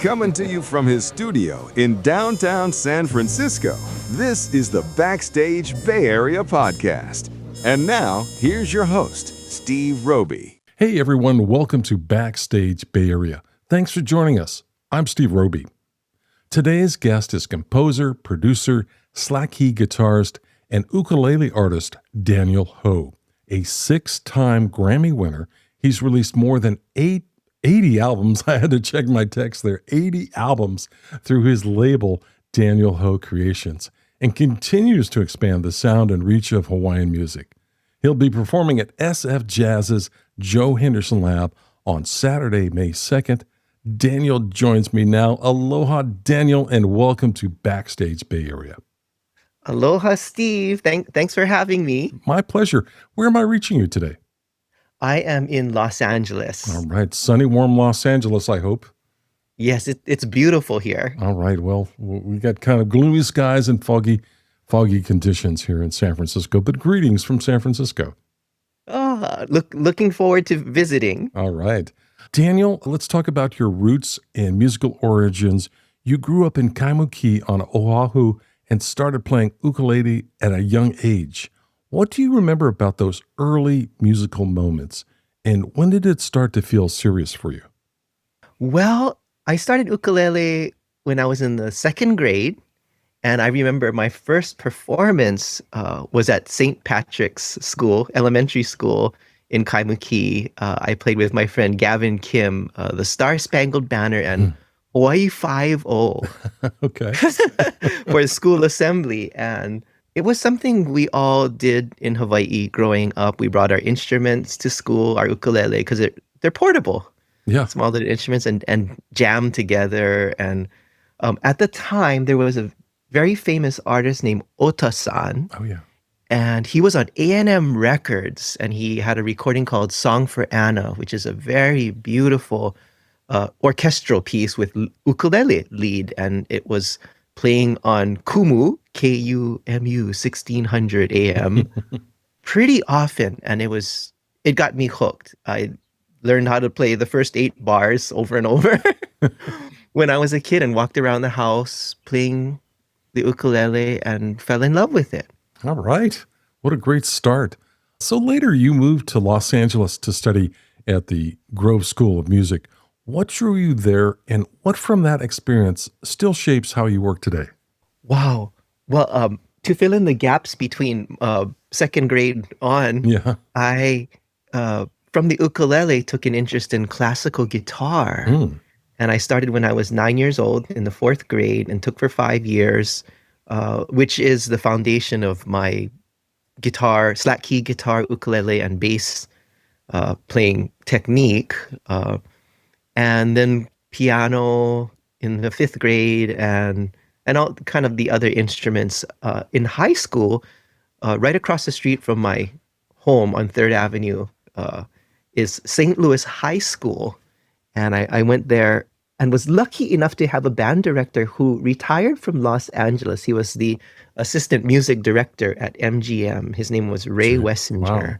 Coming to you from his studio in downtown San Francisco, this is the Backstage Bay Area podcast. And now, here's your host, Steve Roby. Hey everyone, welcome to Backstage Bay Area. Thanks for joining us. I'm Steve Roby. Today's guest is composer, producer, slack key guitarist, and ukulele artist Daniel Ho. A 6-time Grammy winner, he's released more than 80 albums. I had to check my text there. 80 albums through his label, Daniel Ho Creations, and continues to expand the sound and reach of Hawaiian music. He'll be performing at SFJAZZ's Joe Henderson Lab on Saturday, May 2nd. Daniel joins me now. Aloha, Daniel, and welcome to Backstage Bay Area. Aloha, Steve. Thanks for having me. My pleasure. Where am I reaching you today? I am in Los Angeles. All right. Sunny, warm Los Angeles, I hope. Yes, it's beautiful here. All right. Well, we got kind of gloomy skies and foggy conditions here in San Francisco, but greetings from San Francisco. Looking forward to visiting. All right. Daniel, let's talk about your roots and musical origins. You grew up in Kaimuki on Oahu and started playing ukulele at a young age. What do you remember about those early musical moments? And when did it start to feel serious for you? Well, I started ukulele when I was in the second grade. And I remember my first performance was at St. Patrick's School, elementary school in Kaimuki. I played with my friend Gavin Kim, the Star Spangled Banner and Hawaii 5-0 Okay. for school assembly. And it was something we all did in Hawaii growing up. We brought our instruments to school, our ukulele, because they're portable. Yeah. Small little instruments and jammed together. And at the time, there was a very famous artist named Ota-san. Oh, yeah. And he was on A&M Records, and he had a recording called Song for Anna, which is a very beautiful orchestral piece with ukulele lead. And it was playing on Kumu, K-U-M-U, 1600 AM, pretty often. And it got me hooked. I learned how to play the first 8 bars over and over when I was a kid and walked around the house playing the ukulele and fell in love with it. All right. What a great start. So later you moved to Los Angeles to study at the Grove School of Music. What drew you there, and what from that experience still shapes how you work today? Wow. Well, to fill in the gaps between second grade on, Yeah. I, from the ukulele, took an interest in classical guitar. And I started when I was 9 years old in the 4th grade and took for 5 years, which is the foundation of my guitar, slack key guitar, ukulele, and bass playing technique. And then piano in the 5th grade and all kind of the other instruments. In high school, right across the street from my home on 3rd Avenue is St. Louis High School. And I went there and was lucky enough to have a band director who retired from Los Angeles. He was the assistant music director at MGM. His name was Ray Wessinger. Wow.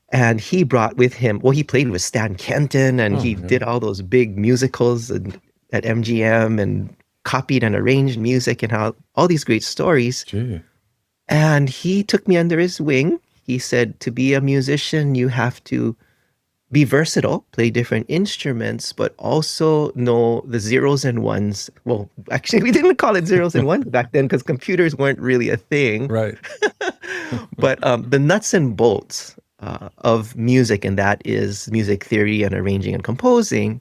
And he brought with him, he played with Stan Kenton, and he did all those big musicals at MGM and copied and arranged music and all these great stories. Gee. And he took me under his wing. He said, to be a musician, you have to be versatile, play different instruments, but also know the zeros and ones. Well, actually, we didn't call it zeros and ones back then because computers weren't really a thing. Right. But the nuts and bolts of music, and that is music theory and arranging and composing.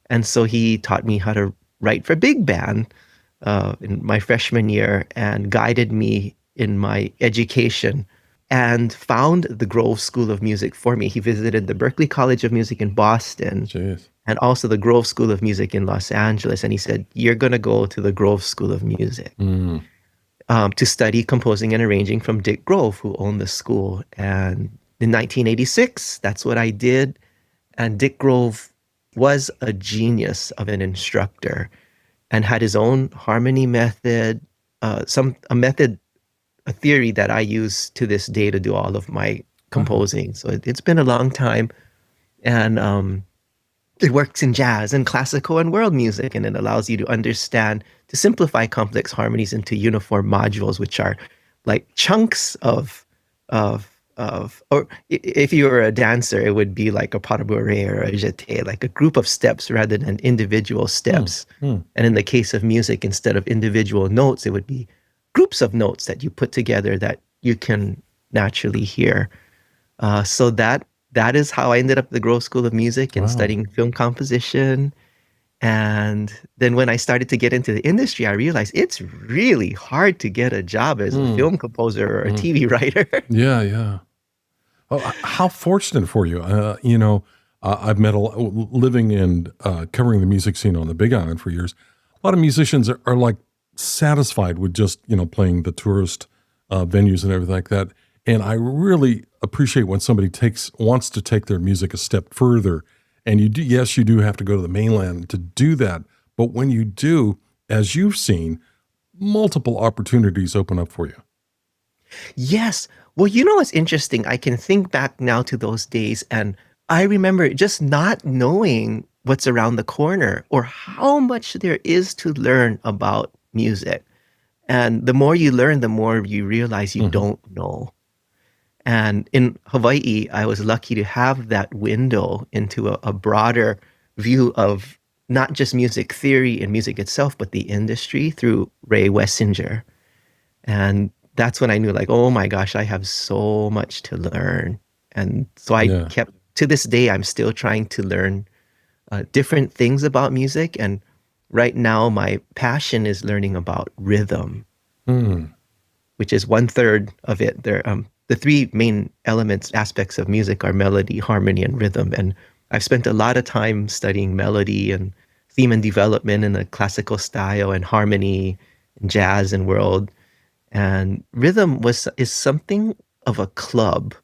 And so he taught me how to write for big band in my freshman year and guided me in my education and found the Grove School of Music for me. He visited the Berklee College of Music in Boston. Jeez. And also the Grove School of Music in Los Angeles. And he said, you're going to go to the Grove School of Music to study composing and arranging from Dick Grove, who owned the school. And in 1986, that's what I did. And Dick Grove was a genius of an instructor and had his own harmony method, a theory that I use to this day to do all of my composing. So it's been a long time. And it works in jazz and classical and world music, and it allows you to understand, to simplify complex harmonies into uniform modules, which are like chunks or if you were a dancer, it would be like a pas de bourrée or a jeté, like a group of steps rather than individual steps. And in the case of music, instead of individual notes, it would be groups of notes that you put together that you can naturally hear. So that is how I ended up at the Grove School of Music and studying film composition. And then when I started to get into the industry, I realized it's really hard to get a job as a film composer or a TV writer. Yeah. Oh, how fortunate for you. I've met living and covering the music scene on the Big Island for years. A lot of musicians are like satisfied with just, playing the tourist venues and everything like that. And I really appreciate when somebody wants to take their music a step further. And you do have to go to the mainland to do that. But when you do, as you've seen, multiple opportunities open up for you. Yes. Well, what's interesting? I can think back now to those days, and I remember just not knowing what's around the corner or how much there is to learn about music. And the more you learn, the more you realize you don't know. And in Hawaii, I was lucky to have that window into a broader view of not just music theory and music itself, but the industry through Ray Wessinger. And that's when I knew, like, oh my gosh, I have so much to learn. And so I kept, to this day, I'm still trying to learn different things about music. And right now, my passion is learning about rhythm, which is 1/3 of it. The three main aspects of music are melody, harmony, and rhythm. And I've spent a lot of time studying melody and theme and development in the classical style and harmony and jazz and world. And rhythm is something of a club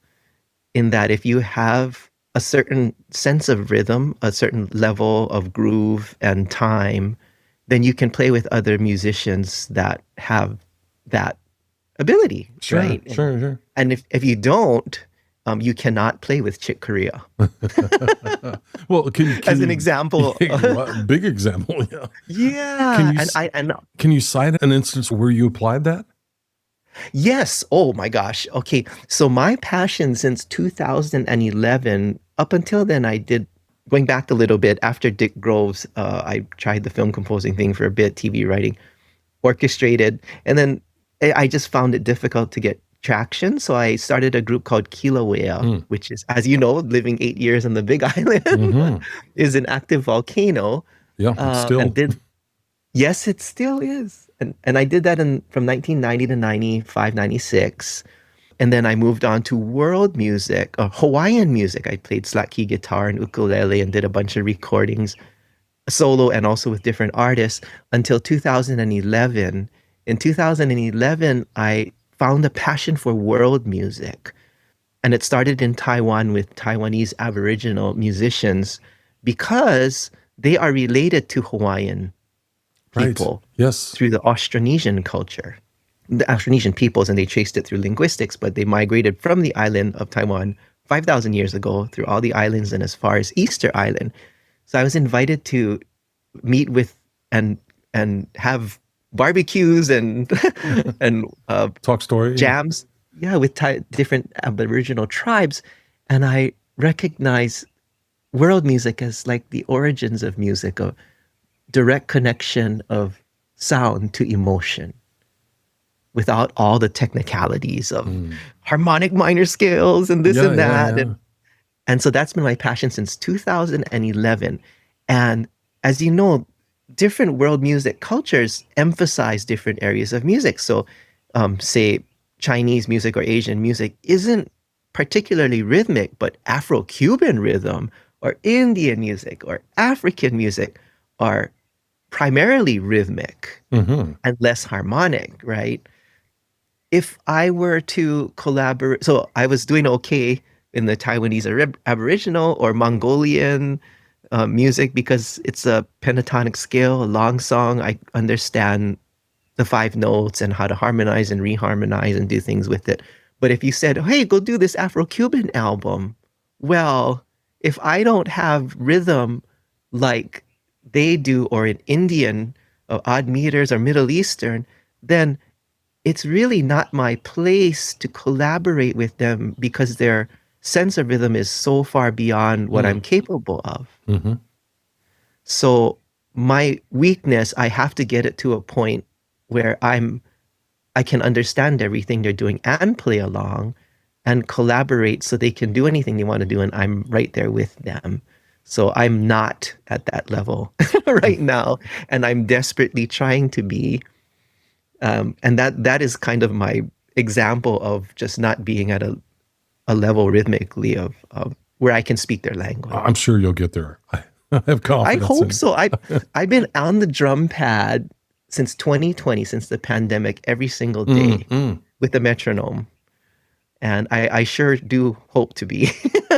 in that if you have a certain sense of rhythm, a certain level of groove and time, then you can play with other musicians that have that ability, right? Sure. And if you don't, you cannot play with Chick Corea. Well, as an example, big example, yeah. Can you cite an instance where you applied that? Yes. Oh my gosh. Okay. So my passion since 2011, up until then, going back a little bit, after Dick Groves, I tried the film composing thing for a bit, TV writing, orchestrated, and then I just found it difficult to get traction. So I started a group called Kilauea, which is, as you know, living 8 years on the Big Island, is an active volcano. Yeah, still. Yes, it still is. And I did that from 1990 to 95, 96. And then I moved on to world music, Hawaiian music. I played slack key guitar and ukulele and did a bunch of recordings, solo and also with different artists, until 2011. In 2011, I found a passion for world music. And it started in Taiwan with Taiwanese Aboriginal musicians because they are related to Hawaiian people through the Austronesian culture, the Austronesian peoples, and they traced it through linguistics, but they migrated from the island of Taiwan 5,000 years ago through all the islands and as far as Easter Island. So I was invited to meet with and have barbecues and talk stories, jams, with different Aboriginal tribes, and I recognize world music as like the origins of music, a direct connection of sound to emotion, without all the technicalities of harmonic minor scales and this and that. Yeah. And so that's been my passion since 2011. And as you know, different world music cultures emphasize different areas of music. So say Chinese music or Asian music isn't particularly rhythmic, but Afro-Cuban rhythm or Indian music or African music are primarily rhythmic and less harmonic, right? If I were to collaborate, so I was doing okay in the Taiwanese Aboriginal or Mongolian music because it's a pentatonic scale, a long song. I understand the 5 notes and how to harmonize and reharmonize and do things with it. But if you said, hey, go do this Afro-Cuban album, well, if I don't have rhythm like they do, or in Indian, or odd meters, or Middle Eastern, then it's really not my place to collaborate with them because their sense of rhythm is so far beyond what I'm capable of. Mm-hmm. So my weakness, I have to get it to a point where I can understand everything they're doing and play along and collaborate so they can do anything they want to do, and I'm right there with them. So I'm not at that level right now, and I'm desperately trying to be. And that is kind of my example of just not being at a level rhythmically of where I can speak their language. I'm sure you'll get there. I have confidence. I hope so. I've been on the drum pad since 2020, since the pandemic, every single day with the metronome. And I sure do hope to be.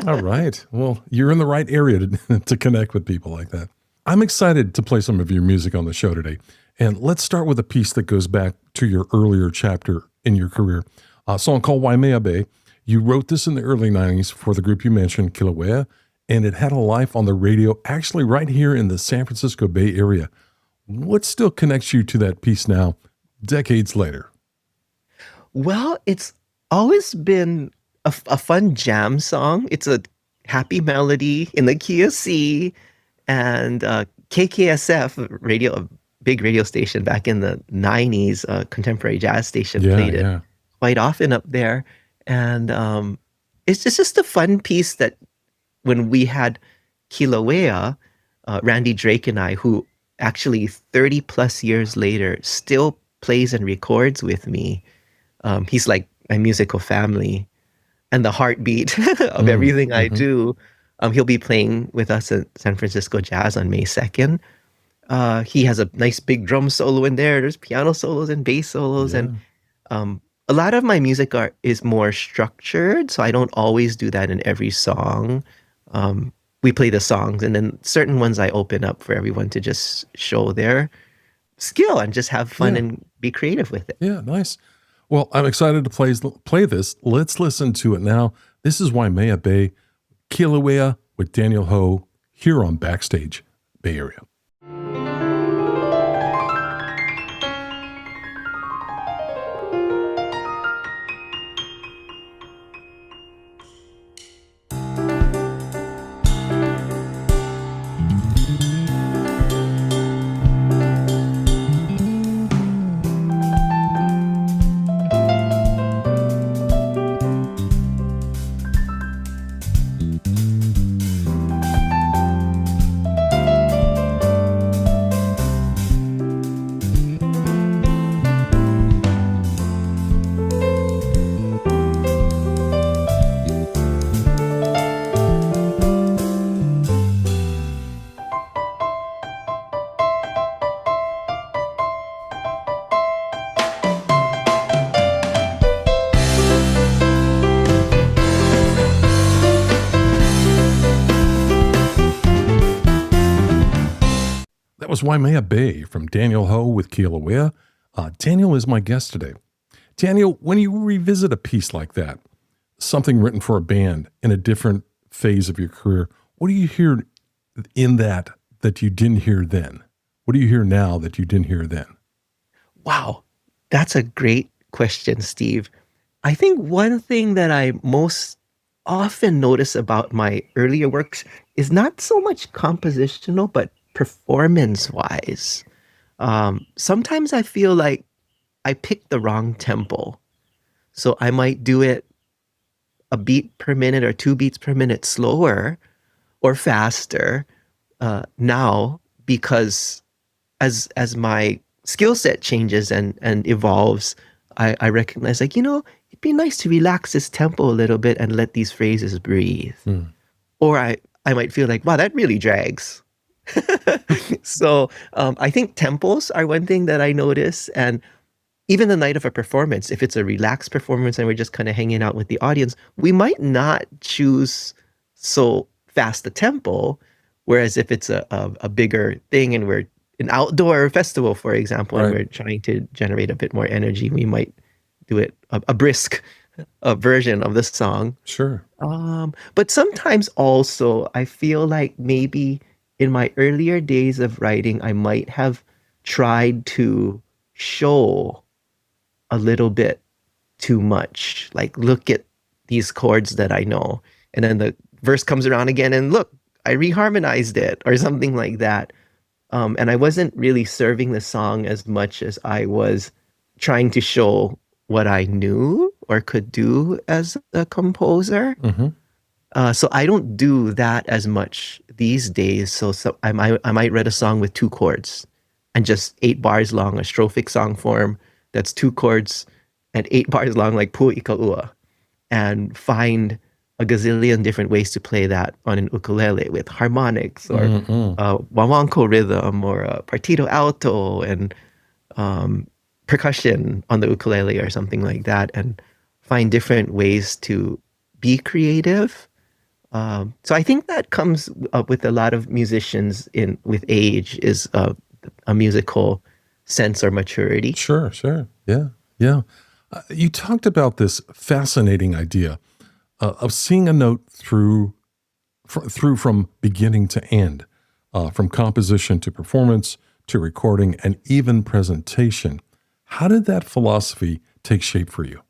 All right. Well, you're in the right area to connect with people like that. I'm excited to play some of your music on the show today. And let's start with a piece that goes back to your earlier chapter in your career, a song called Waimea Bay. You wrote this in the early 90s for the group you mentioned, Kilauea, and it had a life on the radio actually right here in the San Francisco Bay Area. What still connects you to that piece now, decades later? Well, it's always been a fun jam song. It's a happy melody in the key of C, and KKSF radio, a big radio station back in the 90s, contemporary jazz station, played it quite often up there. And it's just a fun piece that when we had Kilauea, Randy Drake and I, who actually 30 plus years later still plays and records with me. He's like my musical family and the heartbeat of everything I do. He'll be playing with us at San Francisco Jazz on May 2nd. He has a nice big drum solo in there. There's piano solos and bass solos. And a lot of my music is more structured, so I don't always do that in every song. We play the songs, and then certain ones I open up for everyone to just show their skill and just have fun and be creative with it. Yeah, nice. Well, I'm excited to play this. Let's listen to it now. This is Waimea Bay, Kilauea with Daniel Ho here on Backstage Bay Area. That was Waimea Bay from Daniel Ho with Kilauea. Daniel is my guest today. Daniel, when you revisit a piece like that, something written for a band in a different phase of your career, what do you hear in that you didn't hear then? What do you hear now that you didn't hear then? Wow, that's a great question, Steve. I think one thing that I most often notice about my earlier works is not so much compositional, but performance-wise. Sometimes I feel like I picked the wrong tempo. So I might do it a beat per minute or 2 beats per minute slower or faster now, because as my skill set changes and evolves, I recognize, like, it'd be nice to relax this tempo a little bit and let these phrases breathe. Or I might feel like, wow, that really drags. So I think tempos are one thing that I notice. And even the night of a performance, if it's a relaxed performance and we're just kind of hanging out with the audience, we might not choose so fast a tempo. Whereas if it's a bigger thing and we're an outdoor festival, for example, and we're trying to generate a bit more energy, we might do it a brisk version of the song. Sure. But sometimes also I feel like maybe in my earlier days of writing, I might have tried to show a little bit too much. Like, look at these chords that I know. And then the verse comes around again and look, I reharmonized it or something like that. And I wasn't really serving the song as much as I was trying to show what I knew or could do as a composer. So I don't do that as much these days. So I might write a song with 2 chords and just 8 bars long, a strophic song form that's 2 chords and 8 bars long, like Pu Ikaua, and find a gazillion different ways to play that on an ukulele with harmonics or wawanko rhythm or a partito alto and percussion on the ukulele or something like that, and find different ways to be creative. So I think that comes up with a lot of musicians with age, is a musical sense or maturity. Sure. Yeah. You talked about this fascinating idea of seeing a note through from beginning to end, from composition to performance to recording and even presentation. How did that philosophy take shape for you?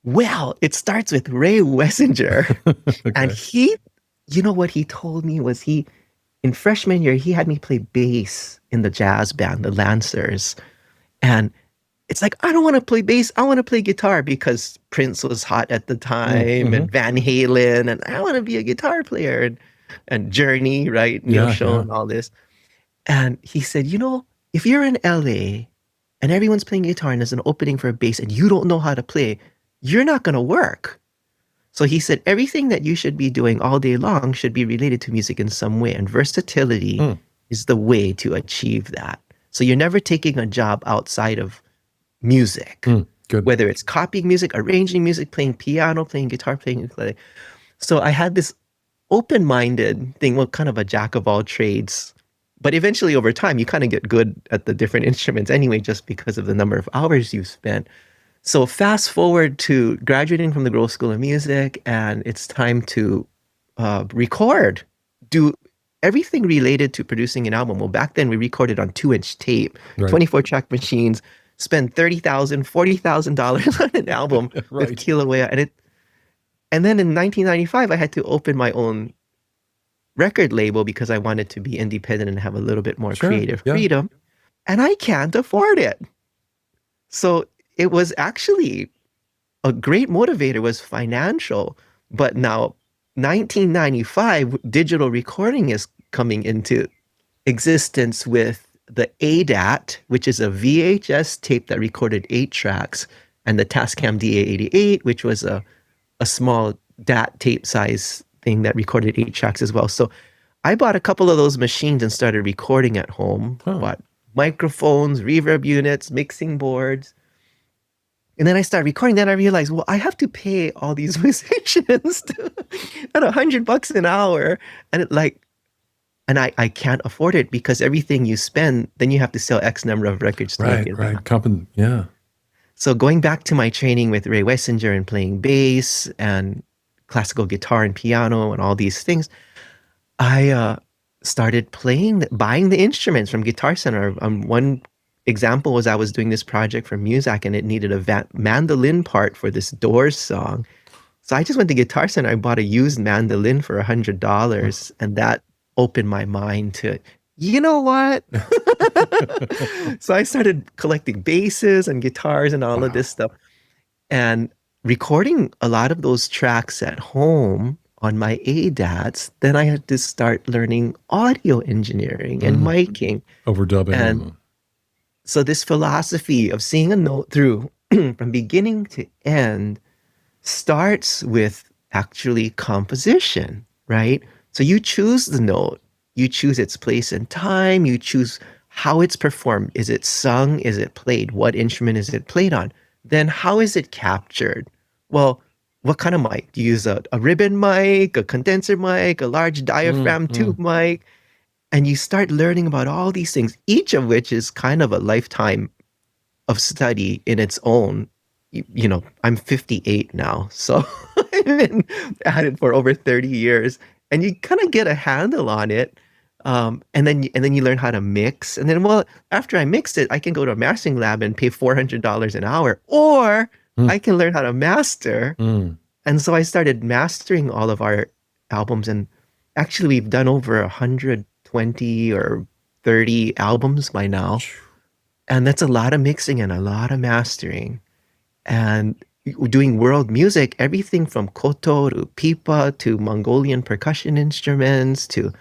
Well, it starts with Ray Wessinger. Okay. And what he told me was in freshman year, he had me play bass in the jazz band, the Lancers. And it's like, I don't want to play bass. I want to play guitar because Prince was hot at the time and Van Halen. And I want to be a guitar player and Journey, right? Neil Schon, all this. And he said, if you're in LA and everyone's playing guitar and there's an opening for a bass and you don't know how to play, you're not going to work. So he said, everything that you should be doing all day long should be related to music in some way. And versatility is the way to achieve that. So you're never taking a job outside of music, good. Whether it's copying music, arranging music, playing piano, playing guitar, playing ukulele. So I had this open-minded thing, well, kind of a jack of all trades. But eventually over time, you kind of get good at the different instruments anyway, just because of the number of hours you've spent. So fast forward to graduating from the Grove School of Music, and it's time to record, do everything related to producing an album. Well, back then we recorded on 2-inch tape, 24-track machines, spend $30,000, $40,000 on an album with Kilauea. And then in 1995, I had to open my own record label because I wanted to be independent and have a little bit more creative freedom. And I can't afford it. So it was actually a great motivator, was financial. But now 1995, digital recording is coming into existence with the ADAT, which is a VHS tape that recorded 8 tracks, and the Tascam DA88, which was a small DAT tape size thing that recorded 8 tracks as well. So I bought a couple of those machines and started recording at home. Bought microphones, reverb units, mixing boards. And then I started recording. Then I realized, well, I have to pay all these musicians at $100 an hour. And I can't afford it because everything you spend, then you have to sell X number of records to make it back. So going back to my training with Ray Wessinger and playing bass and classical guitar and piano and all these things, I started buying the instruments from Guitar Center. One example was I was doing this project for Muzak and it needed a mandolin part for this Doors song. So I just went to Guitar Center. I bought a used mandolin for $100, and that opened my mind to, you know what? So I started collecting basses and guitars and all of this stuff and recording a lot of those tracks at home on my ADATs. Then I had to start learning audio engineering and miking. Overdubbing. And so this philosophy of seeing a note through from beginning to end starts with actually composition, right? So you choose the note, you choose its place and time, you choose how it's performed. Is it sung? Is it played? What instrument is it played on? Then how is it captured? Well, what kind of mic? Do you use a ribbon mic, a condenser mic, a large diaphragm tube mic? And you start learning about all these things, each of which is kind of a lifetime of study in its own. You know, I'm 58 now, so I've been at it for over 30 years. And you kind of get a handle on it. And then you learn how to mix. And then, well, after I mix it, I can go to a mastering lab and pay $400 an hour, or I can learn how to master. And so I started mastering all of our albums, and actually we've done over 120 or 30 albums by now. And that's a lot of mixing and a lot of mastering. And doing world music, everything from koto to pipa to Mongolian percussion instruments to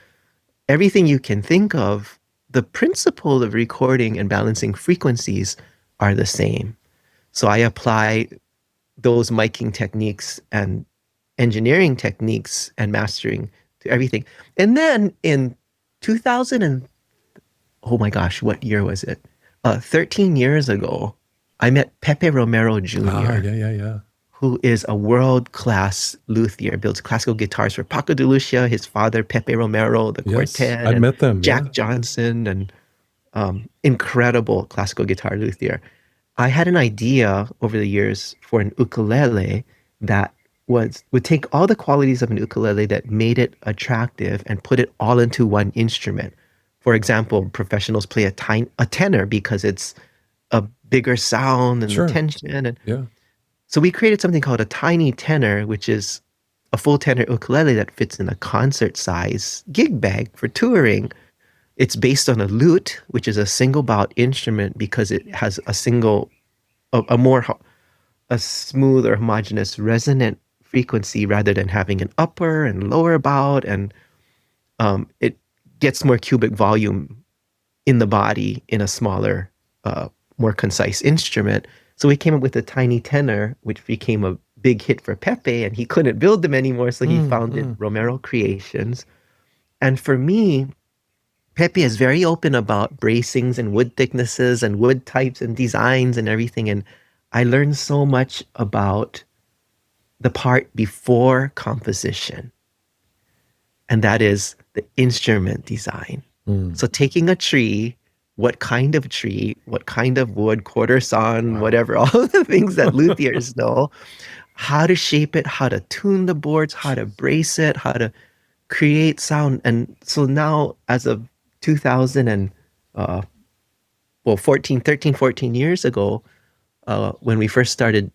everything you can think of, the principle of recording and balancing frequencies are the same. So I apply those miking techniques and engineering techniques and mastering to everything. And then in 2000 and, oh my gosh, what year was it? 13 years ago, I met Pepe Romero Jr., who is a world-class luthier, builds classical guitars for Paco de Lucia, his father, Pepe Romero, the Quartet. I met them. Jack Johnson, and incredible classical guitar luthier. I had an idea over the years for an ukulele that would take all the qualities of an ukulele that made it attractive and put it all into one instrument. For example, professionals play a tenor because it's a bigger sound and the tension. And so we created something called a tiny tenor, which is a full tenor ukulele that fits in a concert size gig bag for touring. It's based on a lute, which is a single bout instrument because it has a smooth or homogeneous resonant frequency rather than having an upper and lower bout, and it gets more cubic volume in the body in a smaller, more concise instrument. So we came up with a tiny tenor, which became a big hit for Pepe, and he couldn't build them anymore, so he founded Romero Creations. And for me, Pepe is very open about bracings and wood thicknesses and wood types and designs and everything. And I learned so much about the part before composition, and that is the instrument design. So taking a tree, what kind of wood, quarter sawn, whatever, all the things that luthiers know, how to shape it, how to tune the boards, how to brace it, how to create sound. And so now, as of 14 years ago, when we first started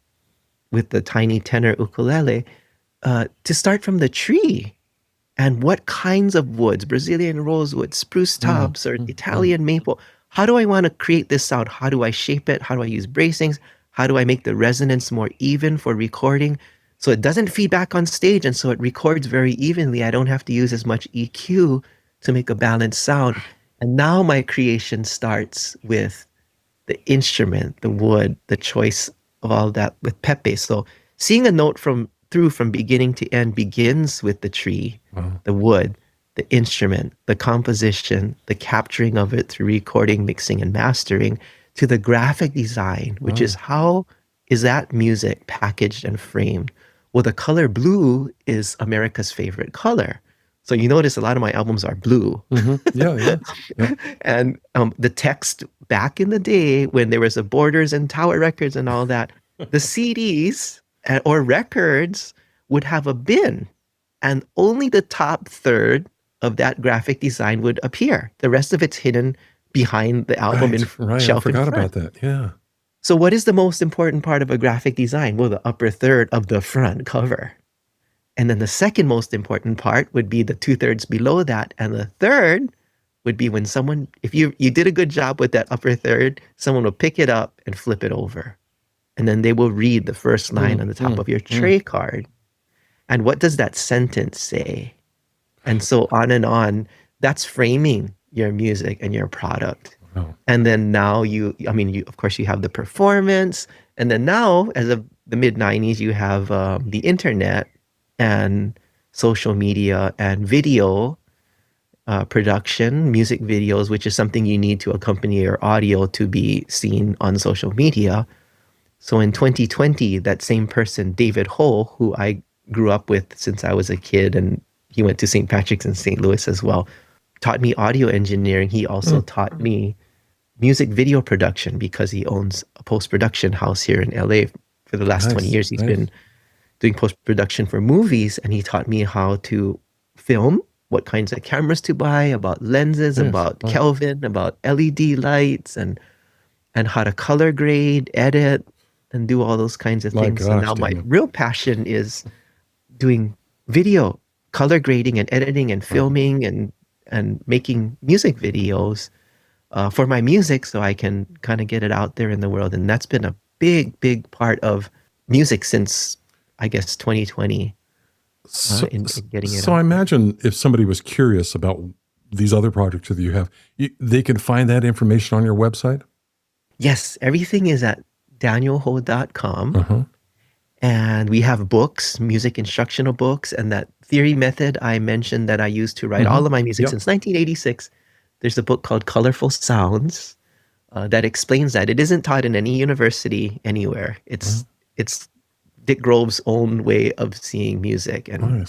with the tiny tenor ukulele, to start from the tree and what kinds of woods, Brazilian rosewood, spruce tops, or Italian maple. How do I want to create this sound? How do I shape it? How do I use bracings? How do I make the resonance more even for recording so it doesn't feed back on stage and so it records very evenly? I don't have to use as much EQ to make a balanced sound. And now my creation starts with the instrument, the wood, the choice of all that with Pepe. So seeing a note from beginning to end begins with the tree, the wood, the instrument, the composition, the capturing of it through recording, mixing, and mastering, to the graphic design, which is how is that music packaged and framed? Well, the color blue is America's favorite color. So you notice a lot of my albums are blue. Yeah. And the text back in the day when there was a Borders and Tower Records and all that, the CDs or records would have a bin, and only the top third of that graphic design would appear. The rest of it's hidden behind the album shelf. I forgot about that. Yeah. So what is the most important part of a graphic design? Well, the upper third of the front cover. And then the second most important part would be the 2/3 below that. And the third would be when someone, if you did a good job with that upper third, someone will pick it up and flip it over. And then they will read the first line on the top of your tray card. And what does that sentence say? And so on and on. That's framing your music and your product. Wow. And then now of course you have the performance. And then now, as of the mid-90s, you have the internet and social media and video production, music videos, which is something you need to accompany your audio to be seen on social media. So in 2020, that same person, David Ho, who I grew up with since I was a kid, and he went to St. Patrick's in St. Louis as well, taught me audio engineering. He also taught me music video production because he owns a post-production house here in LA. For the last 20 years, he's been doing post-production for movies, and he taught me how to film what kinds of cameras to buy, about lenses, about Kelvin, about LED lights, and how to color grade, edit, and do all those kinds of things. So now my real passion is doing video, color grading and editing and filming and making music videos for my music so I can kind of get it out there in the world. And that's been a big, big part of music since, I guess, 2020. In getting it so out. I imagine if somebody was curious about these other projects that you have, they can find that information on your website? Yes, everything is at danielho.com. And we have books, music instructional books, and that theory method I mentioned that I used to write all of my music since 1986. There's a book called Colorful Sounds that explains that. It isn't taught in any university anywhere. It's Dick Grove's own way of seeing music. And,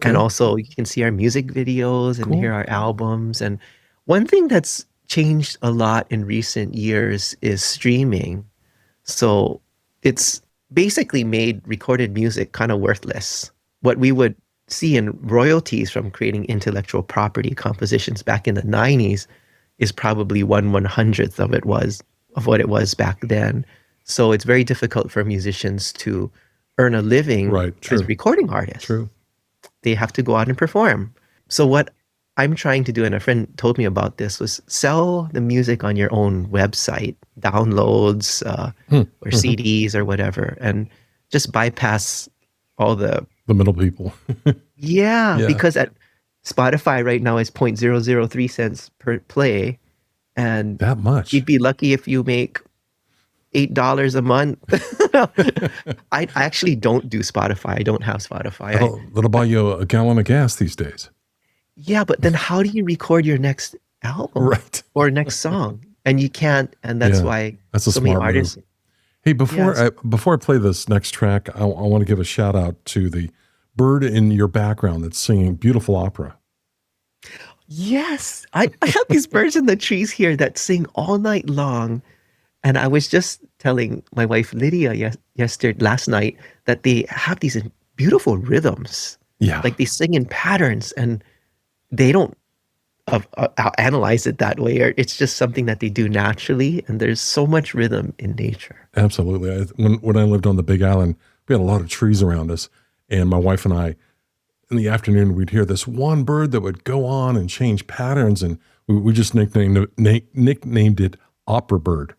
and also you can see our music videos and hear our albums. And one thing that's changed a lot in recent years is streaming. So it's basically made recorded music kind of worthless. What we would see in royalties from creating intellectual property compositions back in the 90s is probably 1/100th of what it was back then. So it's very difficult for musicians to earn a living as recording artists. They have to go out and perform. So what I'm trying to do, and a friend told me about this, was sell the music on your own website, downloads or CDs or whatever, and just bypass all the middle people. Because at Spotify right now is 0.003 cents per play. And that much. You'd be lucky if you make $8 a month. I actually don't do Spotify. I don't have Spotify. That'll buy you a gallon of gas these days. Yeah, but then how do you record your next album or next song? And you can't, and that's why so many artists. Move. Hey, before I play this next track, I want to give a shout out to the bird in your background that's singing beautiful opera. Yes, I have these birds in the trees here that sing all night long. And I was just telling my wife Lydia last night that they have these beautiful rhythms. Yeah. Like they sing in patterns and they don't analyze it that way. Or it's just something that they do naturally. And there's so much rhythm in nature. Absolutely. When I lived on the Big Island, we had a lot of trees around us. And my wife and I, in the afternoon, we'd hear this one bird that would go on and change patterns. And we just nicknamed it Opera Bird.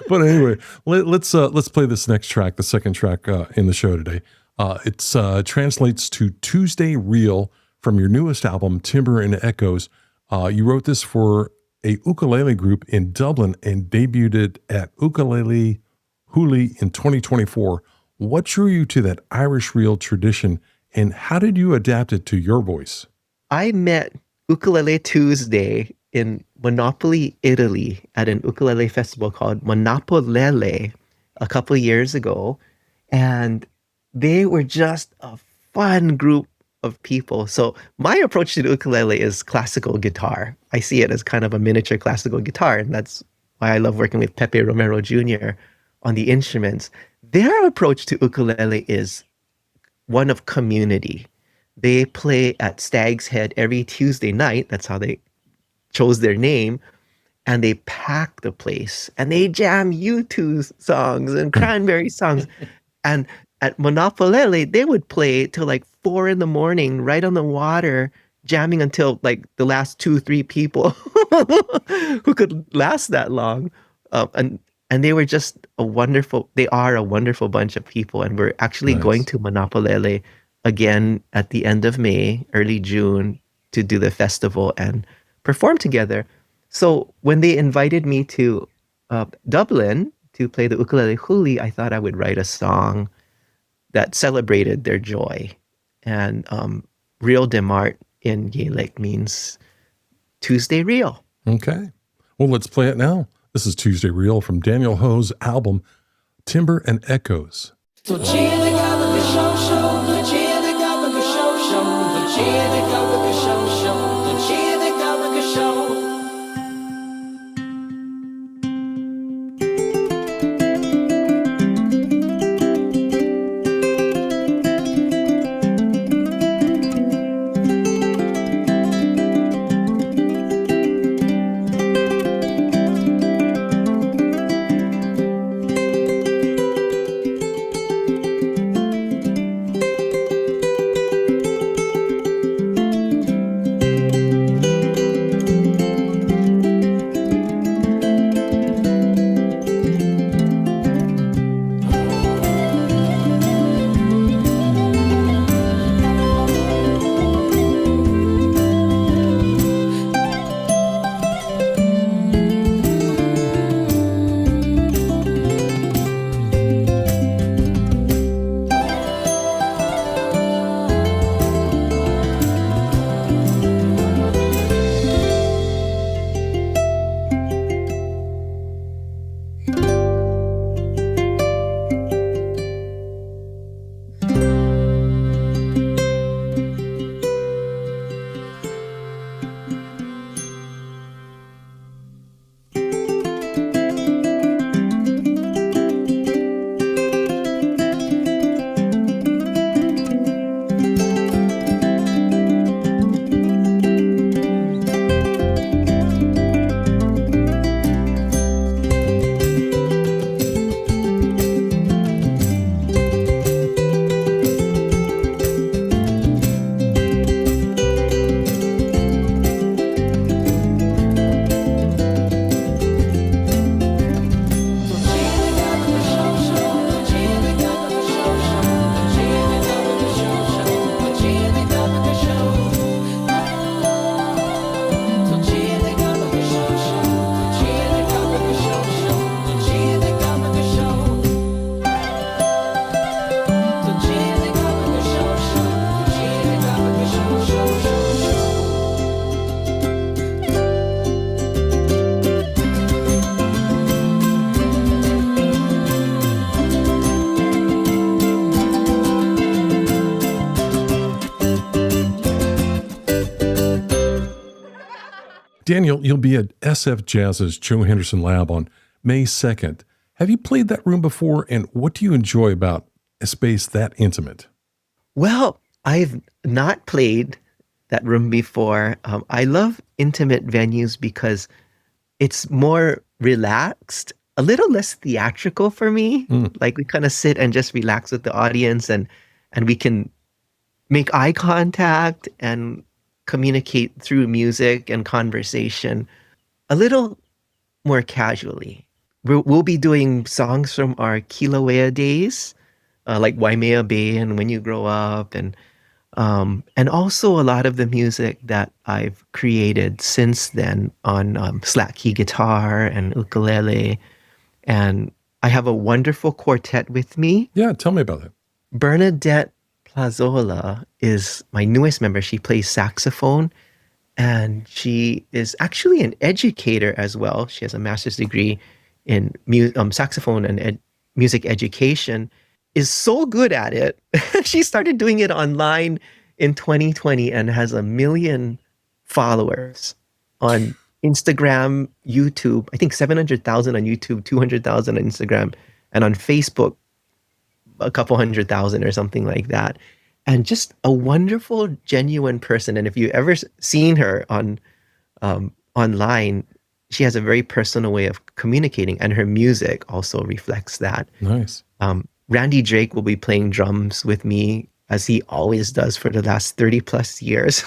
But anyway, let's play this next track, the second track in the show today. It translates to Tuesday Real from your newest album, Timber and Echoes. You wrote this for a ukulele group in Dublin and debuted at Ukulele Huli in 2024. What drew you to that Irish reel tradition, and how did you adapt it to your voice? I met Ukulele Tuesday in Monopoly, Italy, at an ukulele festival called Monopolele a couple of years ago. And they were just a fun group of people. So my approach to the ukulele is classical guitar. I see it as kind of a miniature classical guitar. And that's why I love working with Pepe Romero Jr. on the instruments. Their approach to ukulele is one of community. They play at Stag's Head every Tuesday night. That's how they chose their name. And they pack the place. And they jam U2 songs and Cranberry songs. And at Monopolele, they would play till like 4 a.m, right on the water, jamming until like the last 2-3 people who could last that long. And they were just they are a wonderful bunch of people. And we're actually going to Monopolele again at the end of May, early June, to do the festival and perform together. So when they invited me to Dublin to play the Ukulele Huli, I thought I would write a song that celebrated their joy. And Real de Mart in Gaelic means Tuesday Real. Okay. Well, let's play it now. This is Tuesday Real from Daniel Ho's album, Timber and Echoes. Daniel, you'll be at SFJAZZ's Joe Henderson Lab on May 2nd. Have you played that room before, and what do you enjoy about a space that intimate? Well, I've not played that room before. I love intimate venues because it's more relaxed, a little less theatrical for me. Like we kind of sit and just relax with the audience, and we can make eye contact and communicate through music and conversation a little more casually. We'll be doing songs from our Kilauea days, like Waimea Bay and When You Grow Up, and also a lot of the music that I've created since then on slack key guitar and ukulele. And I have a wonderful quartet with me. Yeah, tell me about that. Bernadette Plazola is my newest member. She plays saxophone, and she is actually an educator as well. She has a master's degree in saxophone and music education, is so good at it. She started doing it online in 2020 and has 1 million followers on Instagram, YouTube. I think 700,000 on YouTube, 200,000 on Instagram, and on Facebook, a couple 100,000 or something like that. And just a wonderful, genuine person. And if you've ever seen her on online, she has a very personal way of communicating, and her music also reflects that. Nice. Randy Drake will be playing drums with me, as he always does for the last 30 plus years.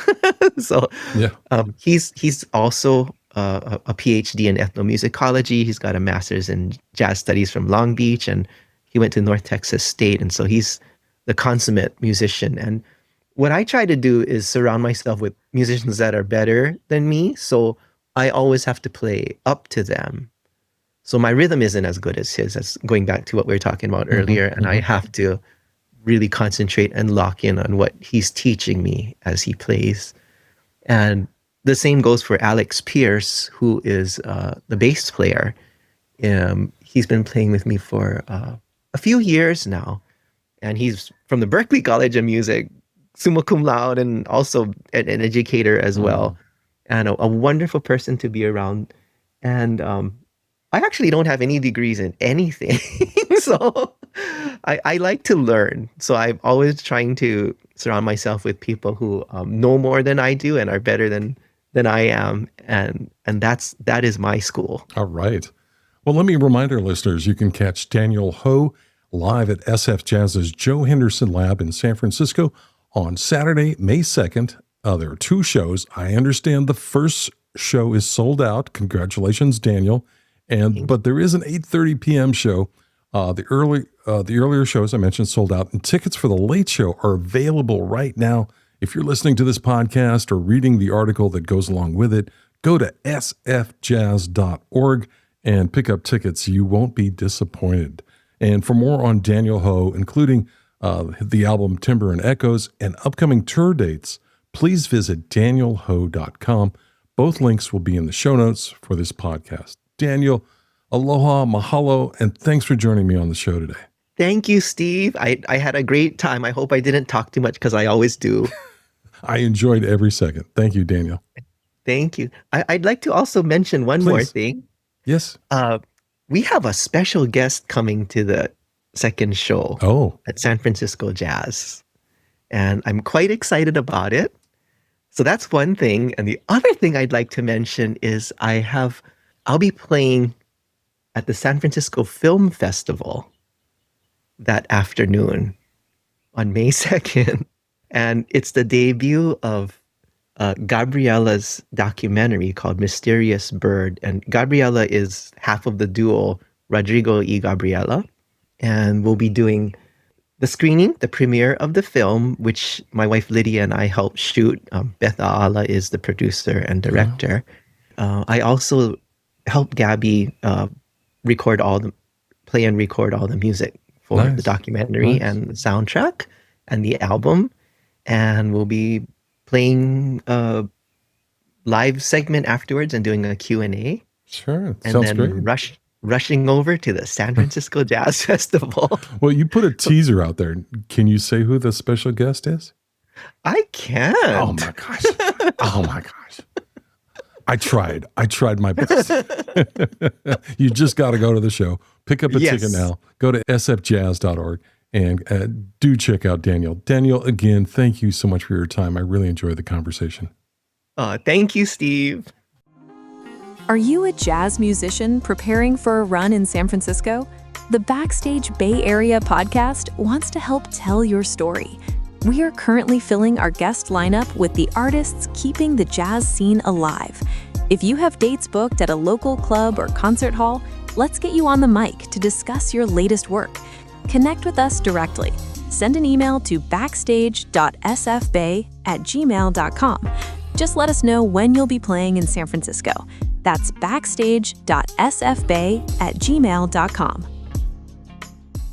So yeah. He's also a PhD in ethnomusicology. He's got a master's in jazz studies from Long Beach, and he went to North Texas State. And so he's the consummate musician. And what I try to do is surround myself with musicians that are better than me. So I always have to play up to them. So my rhythm isn't as good as his, as going back to what we were talking about earlier. And I have to really concentrate and lock in on what he's teaching me as he plays. And the same goes for Alex Pierce, who is the bass player. He's been playing with me for a few years now. And he's from the Berklee College of Music, summa cum laude, and also an educator as well. And a wonderful person to be around. And I actually don't have any degrees in anything. So I like to learn. So I'm always trying to surround myself with people who know more than I do and are better than I am. And that is my school. All right. Well, let me remind our listeners, you can catch Daniel Ho live at SFJAZZ's Joe Henderson Lab in San Francisco on Saturday, May 2nd. There are 2 shows. I understand the first show is sold out. Congratulations, Daniel. But there is an 8:30 p.m. show. The earlier shows I mentioned sold out, and tickets for the late show are available right now. If you're listening to this podcast or reading the article that goes along with it, go to sfjazz.org and pick up tickets. You won't be disappointed. And for more on Daniel Ho, including the album Timber and Echoes and upcoming tour dates, please visit danielho.com. Both links will be in the show notes for this podcast. Daniel, aloha, mahalo, and thanks for joining me on the show today. Thank you, Steve. I had a great time. I hope I didn't talk too much, because I always do. I enjoyed every second. Thank you, Daniel. Thank you. I'd like to also mention one more thing. Yes. We have a special guest coming to the second show at San Francisco Jazz. And I'm quite excited about it. So that's one thing. And the other thing I'd like to mention is I'll be playing at the San Francisco Film Festival that afternoon on May 2nd. And it's the debut of Gabriella's documentary called Mysterious Bird. And Gabriella is half of the duo Rodrigo y Gabriela. And we'll be doing the screening, the premiere of the film, which my wife Lydia and I helped shoot. Beth Aala is the producer and director. I also helped Gabby play and record all the music for the documentary and the soundtrack and the album. And we'll be playing a live segment afterwards and doing a Q&A. Sure. And sounds then great. Rushing over to the San Francisco Jazz Festival. Well, you put a teaser out there. Can you say who the special guest is? I can. Oh my gosh. Oh my gosh. I tried my best. You just got to go to the show, pick up a ticket now, go to sfjazz.org, and do check out Daniel. Daniel, again, thank you so much for your time. I really enjoyed the conversation. Thank you, Steve. Are you a jazz musician preparing for a run in San Francisco? The Backstage Bay Area podcast wants to help tell your story. We are currently filling our guest lineup with the artists keeping the jazz scene alive. If you have dates booked at a local club or concert hall, let's get you on the mic to discuss your latest work. Connect with us directly. Send an email to backstage.sfbay@gmail.com. Just let us know when you'll be playing in San Francisco. That's backstage.sfbay@gmail.com.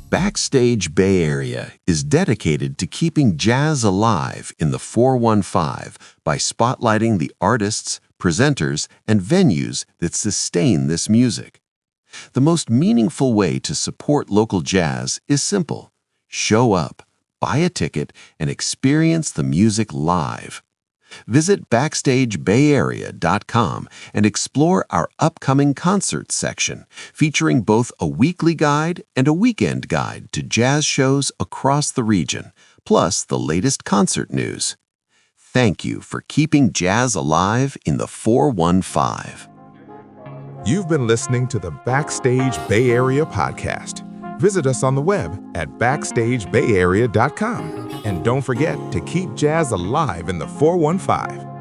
Backstage Bay Area is dedicated to keeping jazz alive in the 415 by spotlighting the artists, presenters, and venues that sustain this music. The most meaningful way to support local jazz is simple. Show up, buy a ticket, and experience the music live. Visit BackstageBayArea.com and explore our upcoming concerts section, featuring both a weekly guide and a weekend guide to jazz shows across the region, plus the latest concert news. Thank you for keeping jazz alive in the 415. You've been listening to the Backstage Bay Area podcast. Visit us on the web at BackstageBayArea.com. And don't forget to keep jazz alive in the 415.